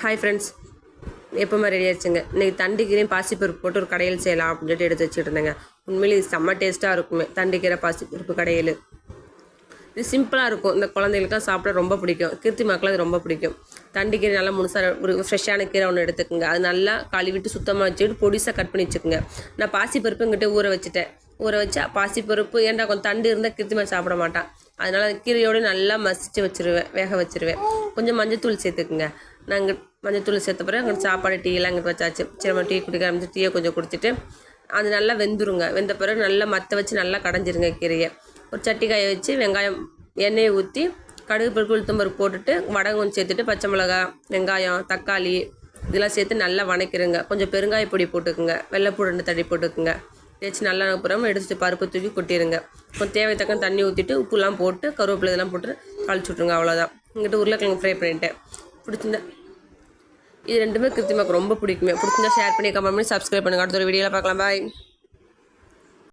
Hi friends, எப்போவுமே ready ஆயிடுச்சுங்க. இன்றைக்கி தண்டிக்கீரையும் பாசிப்பருப்பு போட்டு ஒரு கடையில் செய்யலாம் அப்படின்னு சொல்லிட்டு எடுத்து வச்சுட்டு இருந்தேங்க. உண்மையிலே இது செம்ம டேஸ்ட்டாக இருக்குமே தண்டிக்கீரை பாசிப்பருப்பு கடையில். இது சிம்பிளாக இருக்கும். இந்த குழந்தைகளுக்குலாம் சாப்பிட ரொம்ப பிடிக்கும். கீர்த்திமாக்கெலாம் அது ரொம்ப பிடிக்கும். தண்டிக்கீரை நல்லா முழுசாக ஒரு ஃப்ரெஷ்ஷான கீரை ஒன்று எடுத்துக்கோங்க. அது நல்லா கழுவிட்டு சுத்தமாக வச்சுக்கிட்டு பொடிசாக கட் பண்ணி வச்சுக்கோங்க. நான் பாசிப்பருப்பு இங்கிட்ட ஊற வச்சுட்டேன். ஊற வச்சா பாசிப்பருப்பு ஏன்டா கொஞ்சம் தண்டு இருந்தால் கீர்த்திமா சாப்பிட மாட்டான். அதனால் கீரையோடு நல்லா மசிச்சு வச்சுருவேன், வேக வச்சுருவேன். கொஞ்சம் மஞ்சத்தூள் சேர்த்துக்குங்க. நாங்கள் மஞ்சத்தூள் சேர்த்த பிறகு அங்கே சாப்பாடு டீ எல்லாம் அங்கே வச்சாச்சு. சரி, நம்ம டீ குடிக்க ஆரம்பிச்சு டீயை கொஞ்சம் குடிச்சிட்டு அது நல்லா வெந்துருங்க. வெந்த பிறகு நல்லா மற்ற வச்சு நல்லா கடைஞ்சிருங்க கீரையை. ஒரு சட்டி காய வச்சு வெங்காயம் எண்ணெயை ஊற்றி கடுகு பருப்பு உளுத்தம்பருப்பு போட்டுட்டு வடகம் சேர்த்துட்டு பச்சை மிளகா, வெங்காயம், தக்காளி இதெல்லாம் சேர்த்து நல்லா வணக்கிடுங்க. கொஞ்சம் பெருங்காய பொடி போட்டுக்குங்க, வெள்ளைப்பூடு 2 தடி போட்டுக்குங்க. தேய்ச்சி நல்லா அப்புறம் எடுத்துகிட்டு பருப்பு தூக்கி கொட்டிடுங்க. கொஞ்சம் தேவைத்தக்க தண்ணி ஊற்றிட்டு உப்புலாம் போட்டு கருவேப்பிலை இதெல்லாம் போட்டு கழிச்சு விட்ருங்க. அவ்வளோதான். இங்கிட்ட உருளைக்கிழங்கு ஃப்ரை பண்ணிவிட்டேன். பிடிச்சிருந்தா இது ரெண்டுமே கீர்த்திமாக்கு ரொம்ப பிடிக்குமே. பிடிச்சிருந்தா ஷேர் பண்ணி கமெண்ட் பண்ணி சப்ஸ்கிரைப் பண்ணுங்கள். அடுத்த ஒரு வீடியோவில் பார்க்கலாம். பாய்.